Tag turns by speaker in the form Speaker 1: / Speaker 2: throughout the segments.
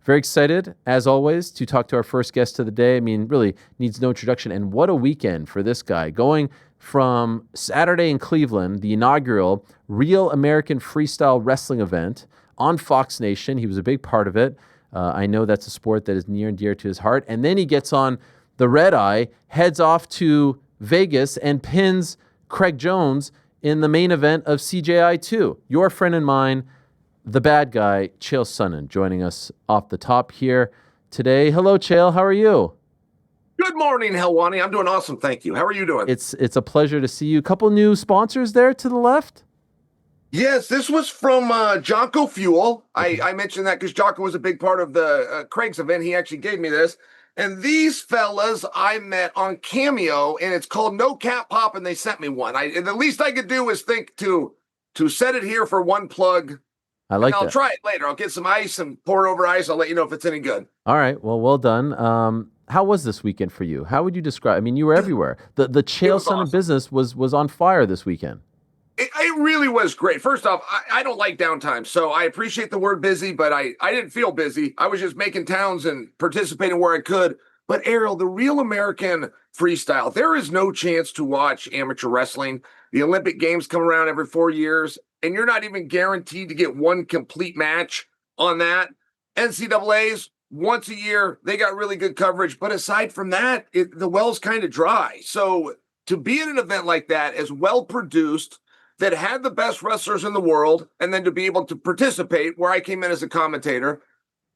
Speaker 1: Very excited, as always, to talk to our first guest of the day. I mean, really needs no introduction. And what a weekend for this guy. Going from Saturday in Cleveland, the inaugural Real American Freestyle wrestling event on Fox Nation. He was a big part of it. I know that's a sport that is near and dear to his heart. And then he gets on the red eye, heads off to Vegas, and pins Craig Jones in the main event of CJI 2. Your friend and mine, the bad guy, Chael Sonnen, joining us off the top here today. Hello, Chael. How are you?
Speaker 2: Good morning, Helwani. I'm doing awesome. Thank you. How are you doing?
Speaker 1: It's a pleasure to see you. A couple new sponsors there to the left.
Speaker 2: Yes, this was from Jonko Fuel. I mentioned that because Jonko was a big part of the Craig's event. He actually gave me this. And these fellas I met on Cameo, and it's called No Cap Pop, and they sent me one. And the least I could do is think to set it here for one plug.
Speaker 1: I like that.
Speaker 2: I'll try it later. I'll get some ice and pour it over ice. I'll let you know if it's any good.
Speaker 1: All right. Well done. How was this weekend for you? How would you describe? I mean, you were everywhere. The Chael Sonnen awesome. Business was on fire this weekend.
Speaker 2: It really was great. First off, I don't like downtime, so I appreciate the word busy, but I didn't feel busy. I was just making towns and participating where I could. But Ariel, the Real American Freestyle, there is no chance to watch amateur wrestling. The Olympic Games come around every 4 years, and you're not even guaranteed to get one complete match on that. NCAA's, once a year, they got really good coverage. But aside from that, the well's kind of dry. So to be at an event like that, as well-produced, that had the best wrestlers in the world, and then to be able to participate where I came in as a commentator,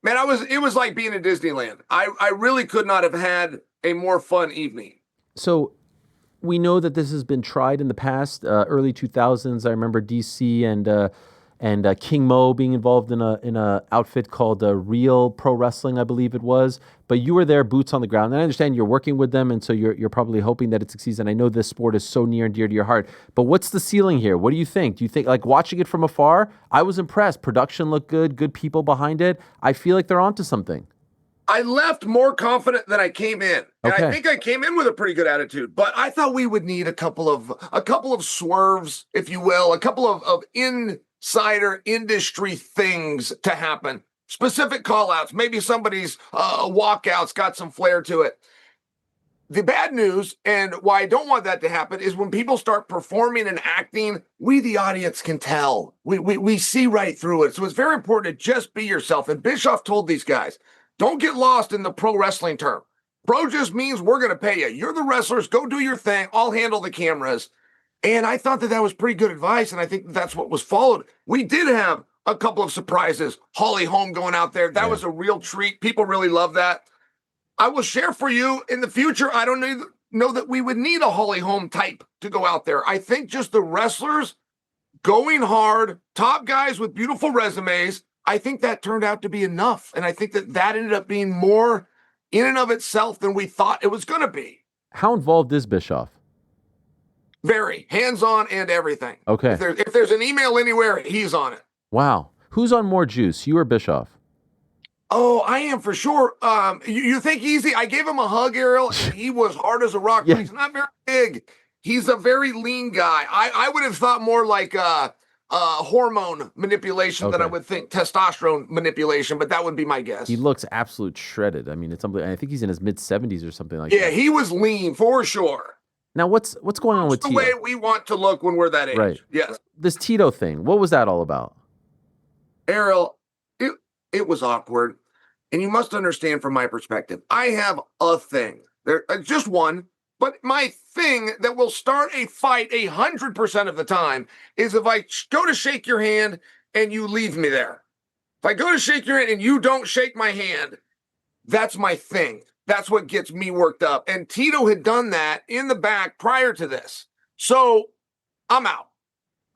Speaker 2: man, it was like being in Disneyland. I really could not have had a more fun evening.
Speaker 1: So we know that this has been tried in the past, early 2000s. I remember DC and King Mo being involved in a outfit called Real Pro Wrestling, I believe it was. But you were there, boots on the ground. And I understand you're working with them, and so you're probably hoping that it succeeds. And I know this sport is so near and dear to your heart. But what's the ceiling here? What do you think? Do you think, like, watching it from afar, I was impressed. Production looked good people behind it. I feel like they're onto something.
Speaker 2: I left more confident than I came in. And okay. I think I came in with a pretty good attitude, but I thought we would need a couple of swerves, if you will, a couple of insider industry things to happen. Specific call-outs. Maybe somebody's walkout's got some flair to it. The bad news, and why I don't want that to happen, is when people start performing and acting, we, the audience, can tell. We see right through it. So it's very important to just be yourself. And Bischoff told these guys, don't get lost in the pro wrestling term. Pro just means we're going to pay you. You're the wrestlers. Go do your thing. I'll handle the cameras. And I thought that was pretty good advice, and I think that's what was followed. We did have a couple of surprises. Holly Holm going out there. That was a real treat. People really love that. I will share for you in the future, I don't know that we would need a Holly Holm type to go out there. I think just the wrestlers going hard, top guys with beautiful resumes, I think that turned out to be enough. And I think that ended up being more in and of itself than we thought it was going to be.
Speaker 1: How involved is Bischoff?
Speaker 2: Very hands-on and everything.
Speaker 1: Okay.
Speaker 2: If there's an email anywhere, he's on it.
Speaker 1: Wow. Who's on more juice, you or Bischoff?
Speaker 2: Oh, I am for sure. You think easy? I gave him a hug, Ariel, and he was hard as a rock, but he's not very big. He's a very lean guy. I would have thought more like hormone manipulation than I would think testosterone manipulation, but that would be my guess.
Speaker 1: He looks absolute shredded. I mean, it's something. I think he's in his mid-70s or something like that.
Speaker 2: Yeah, he was lean for sure.
Speaker 1: Now, what's going on with Tito?
Speaker 2: The way we want to look when we're that age.
Speaker 1: Right.
Speaker 2: Yes.
Speaker 1: This Tito thing, what was that all about?
Speaker 2: Ariel, it was awkward. And you must understand from my perspective, I have a thing. There, just one. But my thing that will start a fight 100% of the time is if I go to shake your hand and you leave me there. If I go to shake your hand and you don't shake my hand, that's my thing. That's what gets me worked up. And Tito had done that in the back prior to this. So I'm out.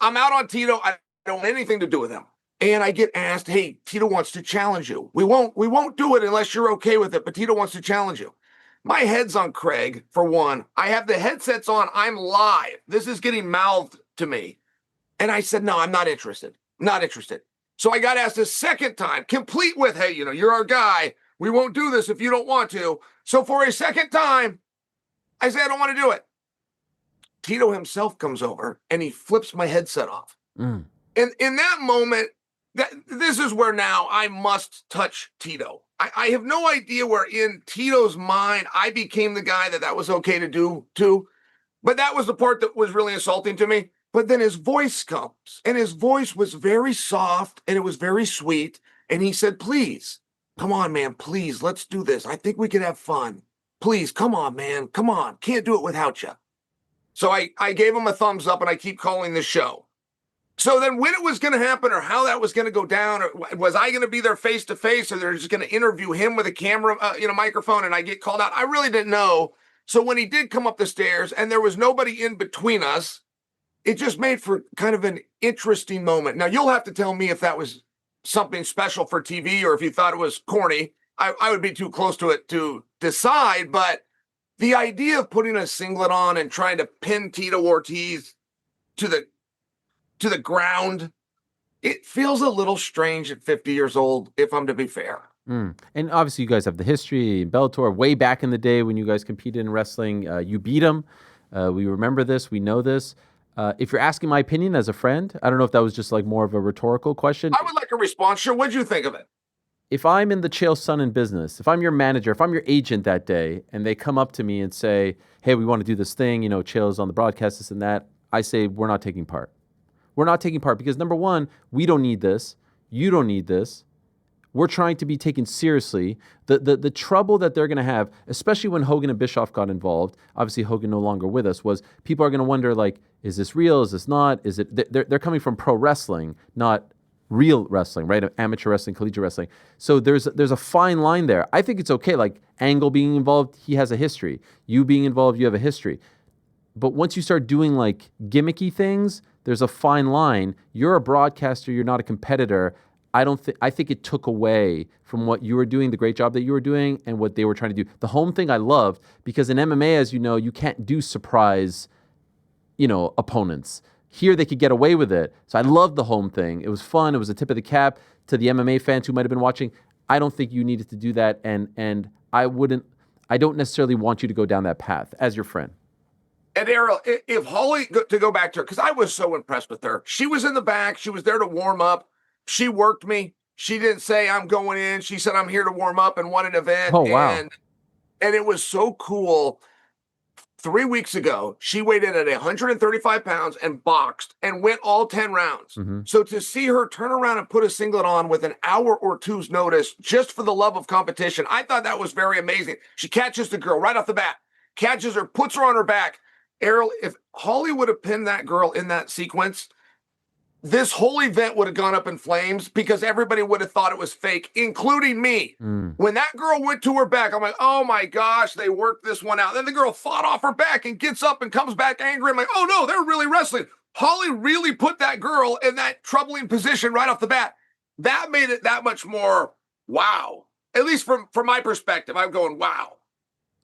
Speaker 2: I'm out on Tito. I don't want anything to do with him. And I get asked, hey, Tito wants to challenge you. We won't do it unless you're okay with it, but Tito wants to challenge you. My head's on Craig, for one. I have the headsets on. I'm live. This is getting mouthed to me. And I said, no, I'm not interested. Not interested. So I got asked a second time, complete with, hey, you're our guy. We won't do this if you don't want to. So for a second time, I said, I don't want to do it. Tito himself comes over and he flips my headset off. And in that moment, this is where now I must touch Tito. I have no idea where in Tito's mind I became the guy that was okay to do too. But that was the part that was really insulting to me. But then his voice comes, and his voice was very soft, and it was very sweet. And he said, please, come on, man, please, let's do this. I think we can have fun. Please, come on, man, come on. Can't do it without you. So I gave him a thumbs up, and I keep calling the show. So then when it was going to happen or how that was going to go down, or was I going to be there face to face, or they're just going to interview him with a camera, microphone, and I get called out? I really didn't know. So when he did come up the stairs and there was nobody in between us, it just made for kind of an interesting moment. Now, you'll have to tell me if that was something special for TV or if you thought it was corny. I would be too close to it to decide, but the idea of putting a singlet on and trying to pin Tito Ortiz to the ground, it feels a little strange at 50 years old, if I'm to be fair.
Speaker 1: And obviously you guys have the history in Bellator way back in the day when you guys competed in wrestling. You beat him. We remember this. We know this. If you're asking my opinion as a friend, I don't know if that was just like more of a rhetorical question.
Speaker 2: I would like a response. Sure. What'd you think of it?
Speaker 1: If I'm in the Chael Sonnen business, if I'm your manager, if I'm your agent that day, and they come up to me and say, hey, we want to do this thing, Chael's on the broadcast, this and that, I say, we're not taking part. We're not taking part because, number one, we don't need this. You don't need this. We're trying to be taken seriously. The trouble that they're going to have, especially when Hogan and Bischoff got involved, obviously Hogan no longer with us, was people are going to wonder, like, is this real? Is this not? Is it? They're coming from pro wrestling, not real wrestling, right? Amateur wrestling, collegiate wrestling. So there's a fine line there. I think it's okay. Like Angle being involved, he has a history. You being involved, you have a history. But once you start doing like gimmicky things, there's a fine line. You're a broadcaster. You're not a competitor. I think it took away from what you were doing, the great job that you were doing, and what they were trying to do. The home thing I loved because in MMA, as you know, you can't do surprise, opponents. Here they could get away with it. So I loved the home thing. It was fun. It was a tip of the cap to the MMA fans who might have been watching. I don't think you needed to do that, and I don't necessarily want you to go down that path as your friend.
Speaker 2: And Ariel, if Holly, to go back to her, because I was so impressed with her. She was in the back. She was there to warm up. She worked me. She didn't say, I'm going in. She said, I'm here to warm up and won an event.
Speaker 1: Oh, wow.
Speaker 2: And it was so cool. 3 weeks ago, she weighed in at 135 pounds and boxed and went all 10 rounds. Mm-hmm. So to see her turn around and put a singlet on with an hour or two's notice just for the love of competition, I thought that was very amazing. She catches the girl right off the bat, catches her, puts her on her back. Ariel, if Holly would have pinned that girl in that sequence, this whole event would have gone up in flames because everybody would have thought it was fake, including me. When that girl went to her back, I'm like, oh my gosh, they worked this one out. Then the girl fought off her back and gets up and comes back angry. I'm like, oh no, they're really wrestling. Holly really put that girl in that troubling position right off the bat. That made it that much more wow. At least from my perspective, I'm going, wow.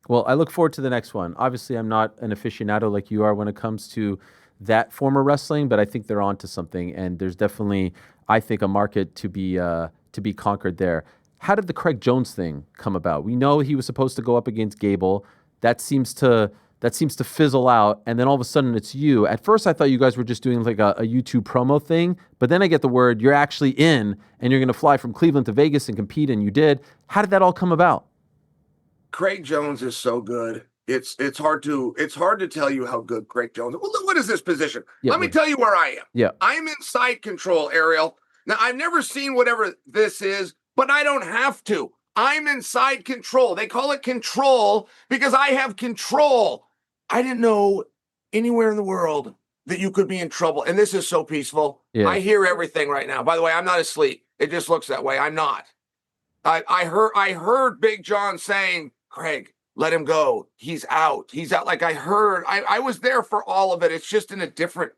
Speaker 1: Well, I look forward to the next one. Obviously, I'm not an aficionado like you are when it comes to that form of wrestling, but I think they're onto something, and there's definitely, I think, a market to be conquered there. How did the Craig Jones thing come about? We know he was supposed to go up against Gable. That seems to fizzle out, and then all of a sudden it's you. At first, I thought you guys were just doing like a YouTube promo thing, but then I get the word you're actually in, and you're going to fly from Cleveland to Vegas and compete, and you did. How did that all come about?
Speaker 2: Craig Jones is so good. It's hard to tell you how good Craig Jones is. Well, what is this position? Let me tell you where I am.
Speaker 1: Yeah.
Speaker 2: I'm in side control, Ariel. Now, I've never seen whatever this is, but I don't have to. I'm in side control. They call it control because I have control. I didn't know anywhere in the world that you could be in trouble. And this is so peaceful. Yeah. I hear everything right now. By the way, I'm not asleep. It just looks that way. I'm not. I heard Big John saying, Craig, let him go. He's out. He's out. Like I was there for all of it. It's just in a different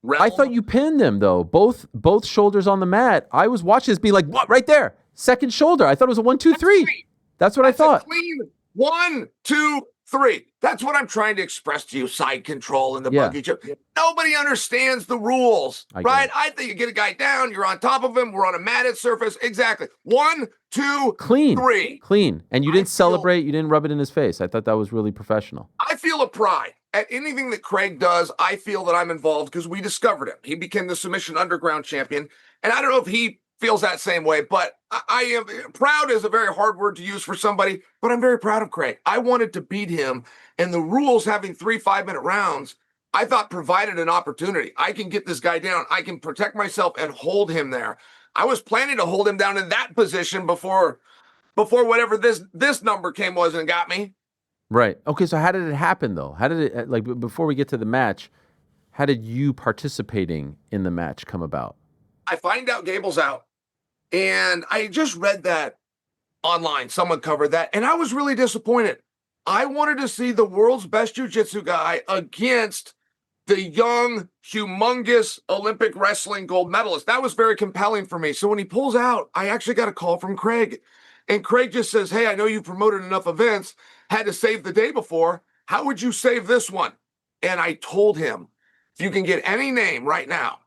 Speaker 2: realm.
Speaker 1: I thought you pinned him though. Both shoulders on the mat. I was watching this, be like, what? Right there, second shoulder. I thought it was a 1, 2, 3. That's what I thought.
Speaker 2: A clean 1, 2, 3. That's what I'm trying to express to you. Side control and the buggy chip. Nobody understands the rules, right? I think you get a guy down, you're on top of him, we're on a matted surface. Exactly. 1, 2,
Speaker 1: clean,
Speaker 2: 3.
Speaker 1: Clean. And you didn't celebrate, you didn't rub it in his face. I thought that was really professional.
Speaker 2: I feel a pride. At anything that Craig does, I feel that I'm involved because we discovered him. He became the Submission Underground champion. And I don't know if he feels that same way. But I am proud is a very hard word to use for somebody, but I'm very proud of Craig. I wanted to beat him, and the rules having 3 5-minute rounds, I thought provided an opportunity. I can get this guy down. I can protect myself and hold him there. I was planning to hold him down in that position before whatever this number came was and got me.
Speaker 1: Right. Okay, so how did it happen, though? How did it, like, before we get to the match, how did you participating in the match come about?
Speaker 2: I find out Gable's out, and I just read that online. Someone covered that, and I was really disappointed. I wanted to see the world's best jiu-jitsu guy against the young, humongous Olympic wrestling gold medalist. That was very compelling for me. So when he pulls out, I actually got a call from Craig. And Craig just says, hey, I know you've promoted enough events, had to save the day before. How would you save this one? And I told him, if you can get any name right now,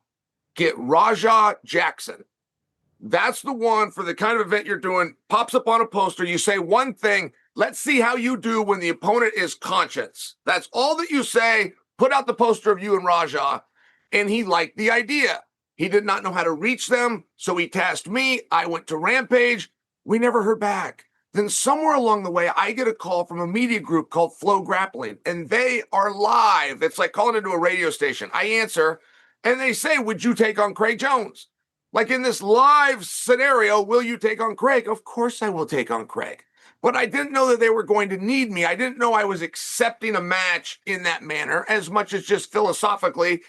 Speaker 2: get Raja Jackson. That's the one for the kind of event you're doing. Pops up on a poster. You say one thing. Let's see how you do when the opponent is conscious. That's all that you say. Put out the poster of you and Raja. And he liked the idea. He did not know how to reach them. So he tasked me. I went to Rampage. We never heard back. Then somewhere along the way, I get a call from a media group called Flow Grappling, and they are live. It's like calling into a radio station. I answer, and they say, would you take on Craig Jones? Like in this live scenario, will you take on Craig? Of course I will take on Craig. But I didn't know that they were going to need me. I didn't know I was accepting a match in that manner as much as just philosophically,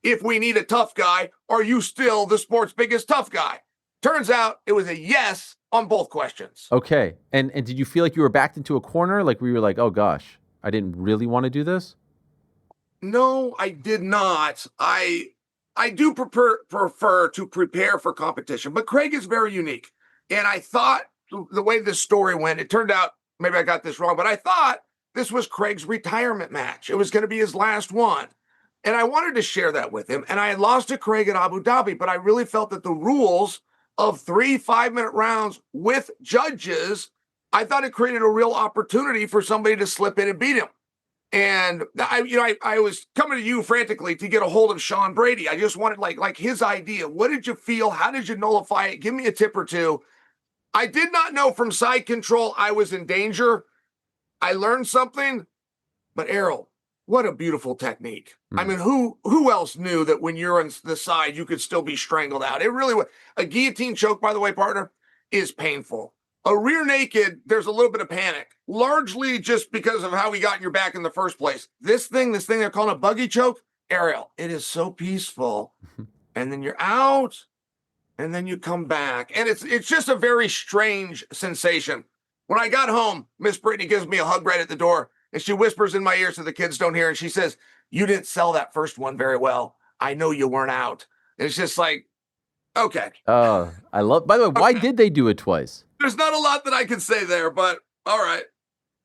Speaker 2: if we need a tough guy, are you still the sport's biggest tough guy? Turns out it was a yes on both questions.
Speaker 1: Okay. And did you feel like you were backed into a corner? Like where you were like, oh gosh, I didn't really want to do this?
Speaker 2: No, I did not. I do prefer to prepare for competition, but Craig is very unique. And I thought the way this story went, it turned out, maybe I got this wrong, but I thought this was Craig's retirement match. It was going to be his last one. And I wanted to share that with him. And I had lost to Craig at Abu Dhabi, but I really felt that the rules of 3 5-minute rounds with judges, I thought it created a real opportunity for somebody to slip in and beat him. And I was coming to you frantically to get a hold of Sean Brady. I just wanted like his idea. What did you feel? How did you nullify it? Give me a tip or two. I did not know from side control I was in danger. I learned something, but Ariel, what a beautiful technique. I mean, who else knew that when you're on the side, you could still be strangled out? It really was. A guillotine choke, by the way, partner, is painful. A rear naked, there's a little bit of panic, largely just because of how he got in your back in the first place. This thing they're calling a buggy choke, Ariel, it is so peaceful. And then you're out, and then you come back. And it's just a very strange sensation. When I got home, Miss Brittany gives me a hug right at the door, and she whispers in my ear so the kids don't hear, and she says, you didn't sell that first one very well. I know you weren't out. And it's just like, okay.
Speaker 1: I love, by the way, why did they do it twice?
Speaker 2: There's not a lot that I can say there, but all right.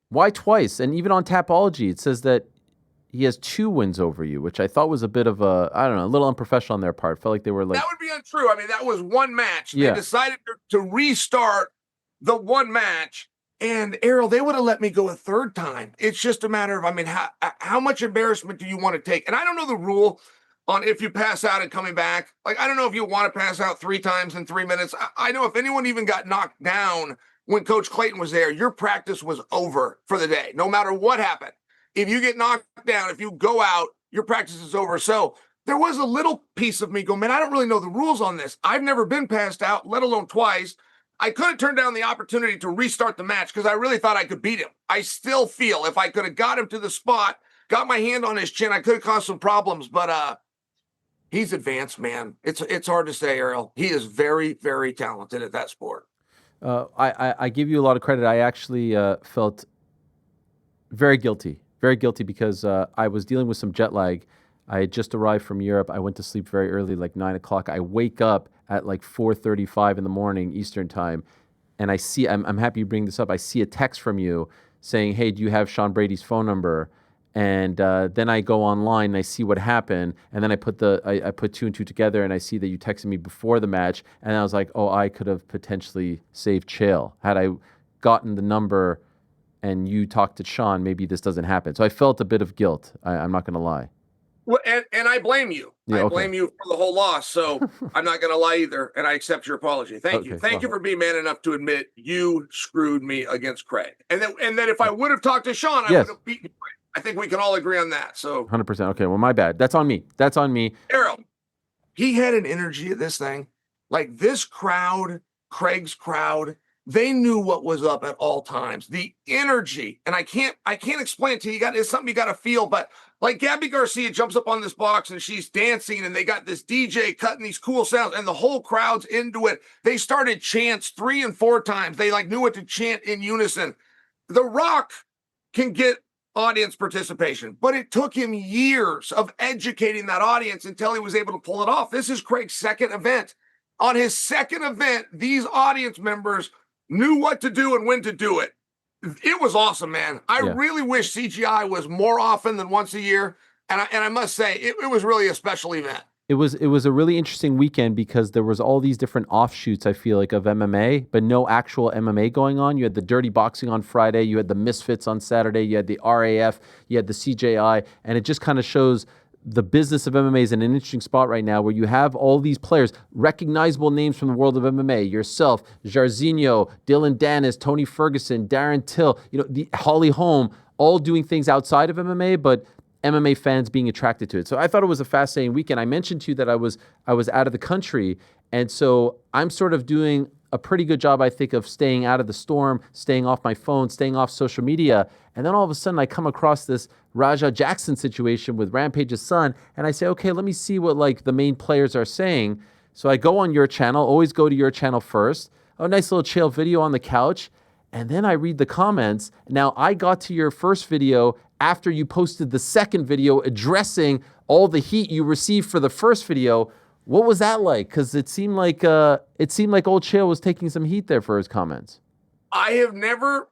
Speaker 1: Why twice? And even on Tapology, it says that he has 2 wins over you, which I thought was a bit of a, I don't know, a little unprofessional on their part. Felt like they were like...
Speaker 2: That would be untrue. I mean, that was one match.
Speaker 1: Yeah.
Speaker 2: They decided to restart the one match. And Ariel, they would have let me go a third time. It's just a matter of, I mean, how much embarrassment do you want to take? And I don't know the rule on if you pass out and coming back. Like, I don't know if you want to pass out 3 times in 3 minutes. I know if anyone even got knocked down when Coach Clayton was there, your practice was over for the day, no matter what happened. If you get knocked down, if you go out, your practice is over. So there was a little piece of me going, man, I don't really know the rules on this. I've never been passed out, let alone twice. I could have turned down the opportunity to restart the match because I really thought I could beat him. I still feel if I could have got him to the spot, got my hand on his chin, I could have caused some problems. But he's advanced, man. It's hard to say, Ariel. He is very, very talented at that sport.
Speaker 1: I give you a lot of credit. I actually felt very guilty because I was dealing with some jet lag. I had just arrived from Europe. I went to sleep very early, like 9 o'clock. I wake up at like 4:35 in the morning Eastern time, and I see, I'm happy you bring this up. I see a text from you saying, hey, do you have Sean Brady's phone number? And then I go online and I see what happened, and then I put 2 and 2 together, and I see that you texted me before the match, and I was like, oh, I could have potentially saved Chael. Had I gotten the number and you talked to Sean, maybe this doesn't happen. So I felt a bit of guilt. I'm not going to lie.
Speaker 2: Well, and I blame you.
Speaker 1: Yeah,
Speaker 2: I
Speaker 1: okay.
Speaker 2: blame you for the whole loss. So I'm not going to lie either. And I accept your apology. Thank you.
Speaker 1: Okay,
Speaker 2: Thank you
Speaker 1: well,
Speaker 2: for being man enough to admit you screwed me against Craig. And then if I would have talked to Sean, I would
Speaker 1: yes,
Speaker 2: have beaten Craig. I think we can all agree on that. So
Speaker 1: 100%. Okay, well, my bad. That's on me. That's on me.
Speaker 2: Ariel, he had an energy at this thing. Like this crowd, Craig's crowd, they knew what was up at all times. The energy, and I can't explain it to you. It's something you got to feel. But like Gabby Garcia jumps up on this box and she's dancing, and they got this DJ cutting these cool sounds, and the whole crowd's into it. They started chants 3 and 4 times. They like knew what to chant in unison. The Rock can get audience participation, but it took him years of educating that audience until he was able to pull it off. This is Craig's second event. On his second event, these audience members knew what to do and when to do it. It was awesome, man. I really wish CGI was more often than once a year. And I must say, it was really a special event.
Speaker 1: It was a really interesting weekend because there was all these different offshoots, I feel like, of MMA, but no actual MMA going on. You had the Dirty Boxing on Friday, you had the Misfits on Saturday, you had the RAF, you had the CJI, and it just kind of shows the business of MMA is in an interesting spot right now where you have all these players, recognizable names from the world of MMA, yourself, Jairzinho, Dylan Dennis, Tony Ferguson, Darren Till, the Holly Holm, all doing things outside of MMA, but MMA fans being attracted to it. So I thought it was a fascinating weekend. I mentioned to you that I was out of the country, and so I'm sort of doing a pretty good job, I think, of staying out of the storm, staying off my phone, staying off social media. And then all of a sudden I come across this Raja Jackson situation with Rampage's son, and I say, okay, let me see what like the main players are saying. So I go on your channel, always go to your channel first. Oh, nice little Chael video on the couch. And then I read the comments. Now, I got to your first video after you posted the second video addressing all the heat you received for the first video. What was that like? Because it seemed like old Chael was taking some heat there for his comments.
Speaker 2: I have never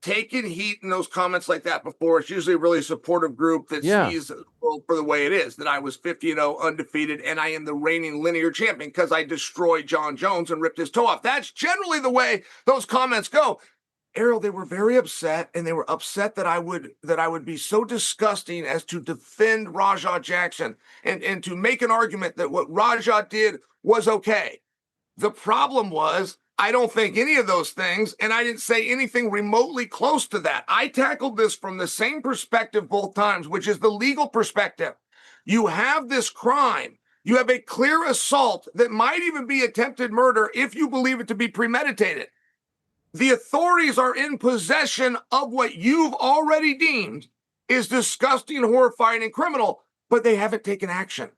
Speaker 2: taken heat in those comments like that before. It's usually a really supportive group that sees the world for the way it is, that I was 50-0 undefeated and I am the reigning linear champion because I destroyed John Jones and ripped his toe off. That's generally the way those comments go. Ariel, they were very upset, and they were upset that I would be so disgusting as to defend Raja Jackson and to make an argument that what Raja did was okay. The problem was I don't think any of those things, and I didn't say anything remotely close to that. I tackled this from the same perspective both times, which is the legal perspective. You have this crime. You have a clear assault that might even be attempted murder if you believe it to be premeditated. The authorities are in possession of what you've already deemed is disgusting, horrifying, and criminal, but they haven't taken action.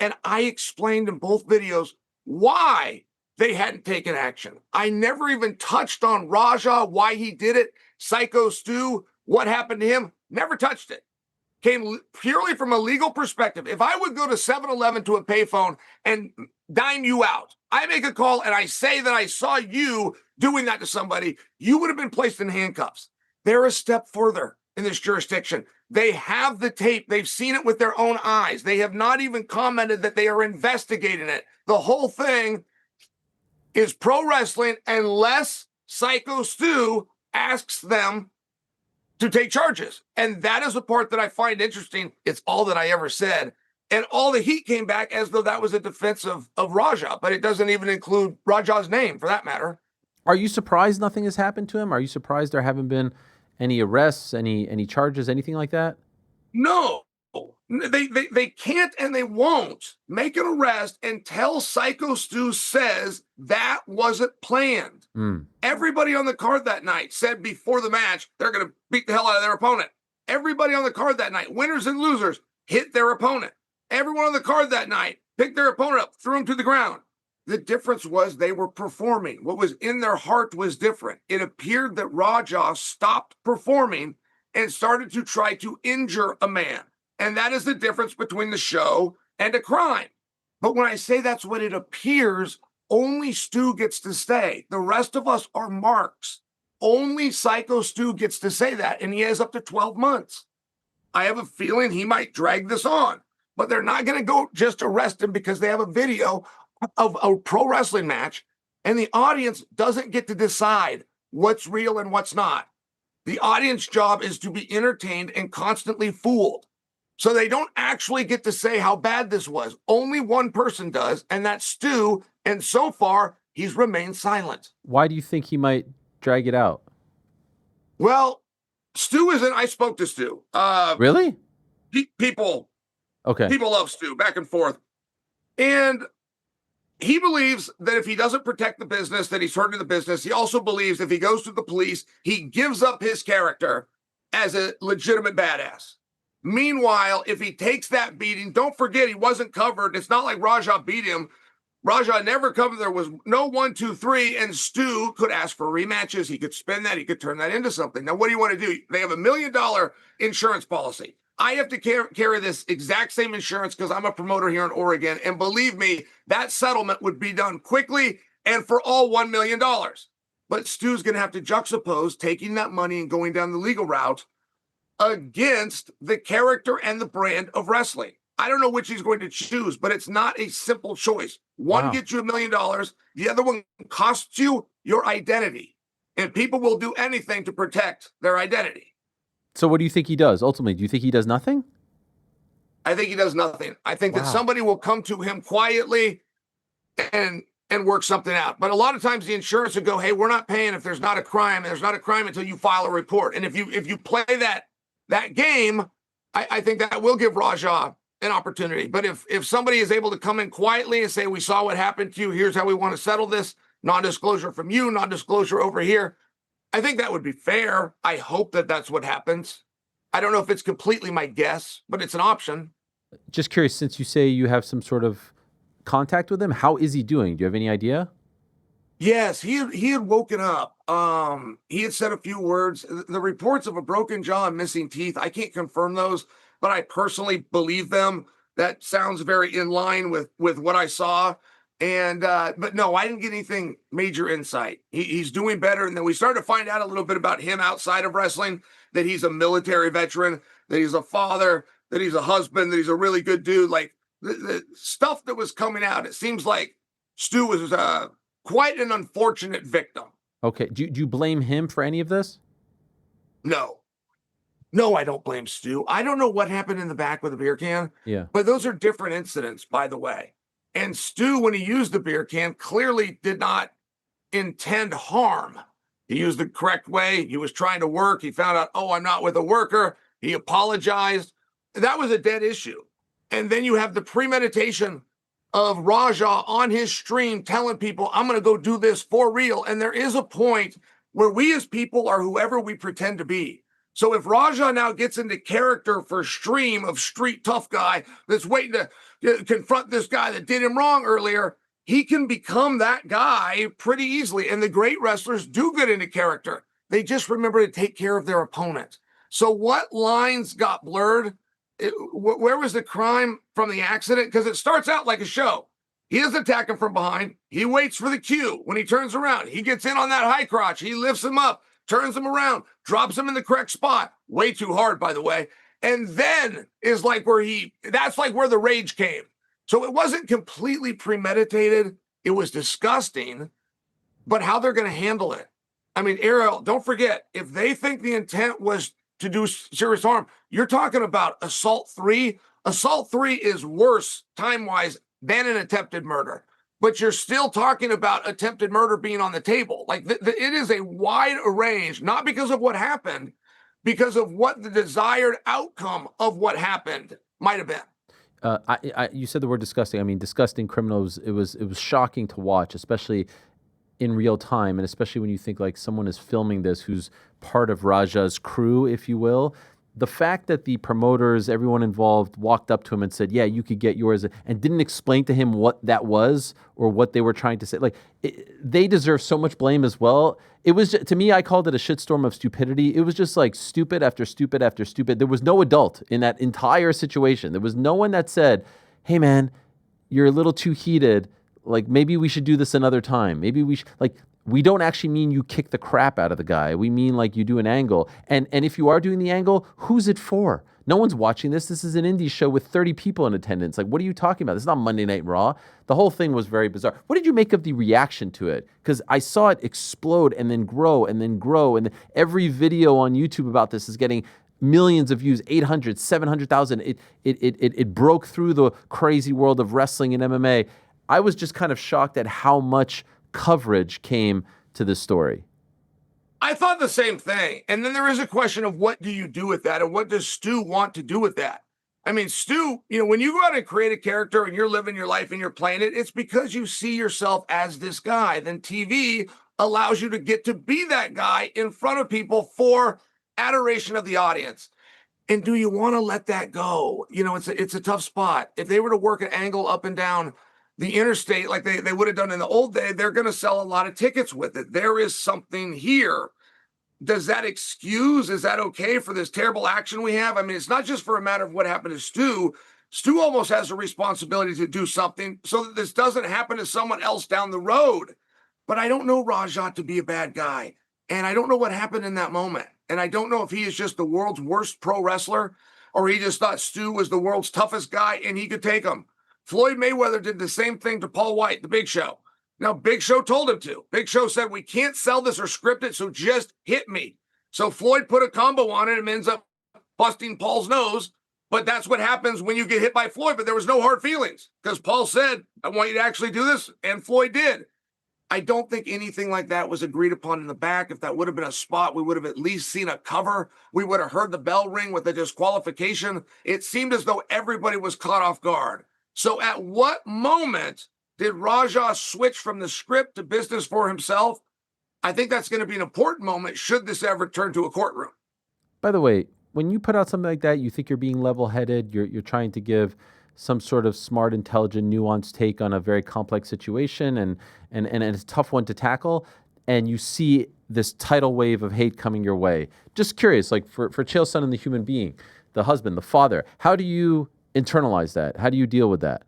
Speaker 2: And I explained in both videos why they hadn't taken action. I never even touched on Raja, why he did it, Psycho Stu, what happened to him, never touched it. Came purely from a legal perspective. If I would go to 7-Eleven to a payphone and dime you out, I make a call and I say that I saw you doing that to somebody, you would have been placed in handcuffs. They're a step further in this jurisdiction. They have the tape. They've seen it with their own eyes. They have not even commented that they are investigating it. The whole thing is pro wrestling unless Psycho Stu asks them to take charges. And that is the part that I find interesting. It's all that I ever said. And all the heat came back as though that was a defense of Raja, but it doesn't even include Raja's name for that matter.
Speaker 1: Are you surprised nothing has happened to him? Are you surprised there haven't been any arrests, any charges, anything like that?
Speaker 2: No. They can't and they won't make an arrest until Psycho Stu says that wasn't planned. Everybody on the card that night said before the match they're going to beat the hell out of their opponent. Everybody on the card that night, winners and losers, hit their opponent. Everyone on the card that night picked their opponent up, threw him to the ground. The difference was they were performing. What was in their heart was different. It appeared that Raja stopped performing and started to try to injure a man. And that is the difference between the show and a crime. But when I say that's what it appears, only Stu gets to stay. The rest of us are marks. Only Psycho Stu gets to say that, and he has up to 12 months. I have a feeling he might drag this on, but they're not going to go just arrest him because they have a video of a pro wrestling match, and the audience doesn't get to decide what's real and what's not. The audience job is to be entertained and constantly fooled. So they don't actually get to say how bad this was. Only one person does, and that's Stu. And so far, he's remained silent.
Speaker 1: Why do you think he might drag it out?
Speaker 2: Well, Stu isn't. I spoke to Stu.
Speaker 1: Really?
Speaker 2: People
Speaker 1: Okay.
Speaker 2: People love Stu, back and forth. And he believes that if he doesn't protect the business, that he's hurting the business. He also believes if he goes to the police, he gives up his character as a legitimate badass. Meanwhile, if he takes that beating, don't forget he wasn't covered. It's not like Raja beat him. Raja never covered. There was no 1, 2, 3, and Stu could ask for rematches. He could spin that. He could turn that into something. Now, what do you want to do? They have $1 million insurance policy. I have to carry this exact same insurance because I'm a promoter here in Oregon. And believe me, that settlement would be done quickly and for all $1 million. But Stu's going to have to juxtapose taking that money and going down the legal route against the character and the brand of wrestling. I don't know which he's going to choose, but it's not a simple choice. One gets you $1 million. The other one costs you your identity. And people will do anything to protect their identity.
Speaker 1: So what do you think he does? Ultimately, do you think he does nothing?
Speaker 2: I think he does nothing. I think that somebody will come to him quietly and work something out. But a lot of times the insurance will go, hey, we're not paying if there's not a crime. And there's not a crime until you file a report. And if you play that game, I think that will give Raja an opportunity. But if somebody is able to come in quietly and say, we saw what happened to you, here's how we want to settle this, non-disclosure from you, non-disclosure over here, I think that would be fair. I hope that that's what happens. I don't know if it's completely my guess, but it's an option.
Speaker 1: Just curious, since you say you have some sort of contact with him, how is he doing? Do you have any idea?
Speaker 2: Yes, he had woken up. He had said a few words. The reports of a broken jaw and missing teeth, I can't confirm those, but I personally believe them. That sounds very in line with what I saw. And but no, I didn't get anything major insight. He's doing better. And then we started to find out a little bit about him outside of wrestling, that he's a military veteran, that he's a father, that he's a husband, that he's a really good dude. Like the stuff that was coming out, it seems like Stu was quite an unfortunate victim.
Speaker 1: Okay. Do you blame him for any of this?
Speaker 2: No, I don't blame Stu. I don't know what happened in the back with the beer can.
Speaker 1: Yeah.
Speaker 2: But those are different incidents, by the way. And Stu, when he used the beer can, clearly did not intend harm. He used the correct way. He was trying to work. He found out, oh, I'm not with a worker. He apologized. That was a dead issue. And then you have the premeditation of Raja on his stream telling people, I'm going to go do this for real. And there is a point where we as people are whoever we pretend to be. So if Raja now gets into character for stream of street tough guy that's waiting to confront this guy that did him wrong earlier, he can become that guy pretty easily. And the great wrestlers do get into character. They just remember to take care of their opponent. So what lines got blurred? Where was the crime from the accident? Because it starts out like a show. He is attacking from behind. He waits for the cue. When he turns around, he gets in on that high crotch. He lifts him up, turns him around, drops him in the correct spot. Way too hard, by the way. And then is like that's like where the rage came. So it wasn't completely premeditated. It was disgusting, but how they're going to handle it. I mean, Ariel, don't forget, if they think the intent was to do serious harm, you're talking about assault 3. Assault 3 is worse time-wise than an attempted murder. But you're still talking about attempted murder being on the table. Like it is a wide range, not because of what happened, because of what the desired outcome of what happened might have been.
Speaker 1: You said the word disgusting. I mean, disgusting criminals. It was shocking to watch, especially in real time, and especially when you think like someone is filming this who's part of Raja's crew, if you will. The fact that the promoters, everyone involved, walked up to him and said, yeah, you could get yours, and didn't explain to him what that was or what they were trying to say. Like, they deserve so much blame as well. It was, to me, I called it a shitstorm of stupidity. It was just like stupid after stupid after stupid. There was no adult in that entire situation. There was no one that said, hey, man, you're a little too heated. Like, maybe we should do this another time. Maybe we should, like, we don't actually mean you kick the crap out of the guy. We mean like you do an angle. And if you are doing the angle, who's it for? No one's watching this. This is an indie show with 30 people in attendance. Like, what are you talking about? This is not Monday Night Raw. The whole thing was very bizarre. What did you make of the reaction to it? Because I saw it explode and then grow and then grow. And every video on YouTube about this is getting millions of views, 800, 700,000. It broke through the crazy world of wrestling and MMA. I was just kind of shocked at how much coverage came to this story.
Speaker 2: I thought the same thing. And then there is a question of what do you do with that? And what does Stu want to do with that? I mean, Stu, when you go out and create a character and you're living your life and you're playing it, it's because you see yourself as this guy. Then TV allows you to get to be that guy in front of people for adoration of the audience. And do you want to let that go? It's a tough spot. If they were to work an angle up and down the interstate like they would have done in the old day, they're going to sell a lot of tickets with it. There is something here. Does that excuse? Is that okay for this terrible action we have? I mean, it's not just for a matter of what happened to Stu. Stu almost has a responsibility to do something so that this doesn't happen to someone else down the road. But I don't know Rajat to be a bad guy. And I don't know what happened in that moment. And I don't know if he is just the world's worst pro wrestler or he just thought Stu was the world's toughest guy and he could take him. Floyd Mayweather did the same thing to Paul White, the Big Show. Now, Big Show told him to. Big Show said, we can't sell this or script it, so just hit me. So Floyd put a combo on it and ends up busting Paul's nose. But that's what happens when you get hit by Floyd. But there was no hard feelings because Paul said, I want you to actually do this. And Floyd did. I don't think anything like that was agreed upon in the back. If that would have been a spot, we would have at least seen a cover. We would have heard the bell ring with a disqualification. It seemed as though everybody was caught off guard. So at what moment did Raja switch from the script to business for himself? I think that's going to be an important moment should this ever turn to a courtroom.
Speaker 1: By the way, when you put out something like that, you think you're being level-headed, you're trying to give some sort of smart, intelligent, nuanced take on a very complex situation and it's a tough one to tackle, and you see this tidal wave of hate coming your way. Just curious, like for Chael Sonnen, the human being, the husband, the father, how do you internalize that? How do you deal with that?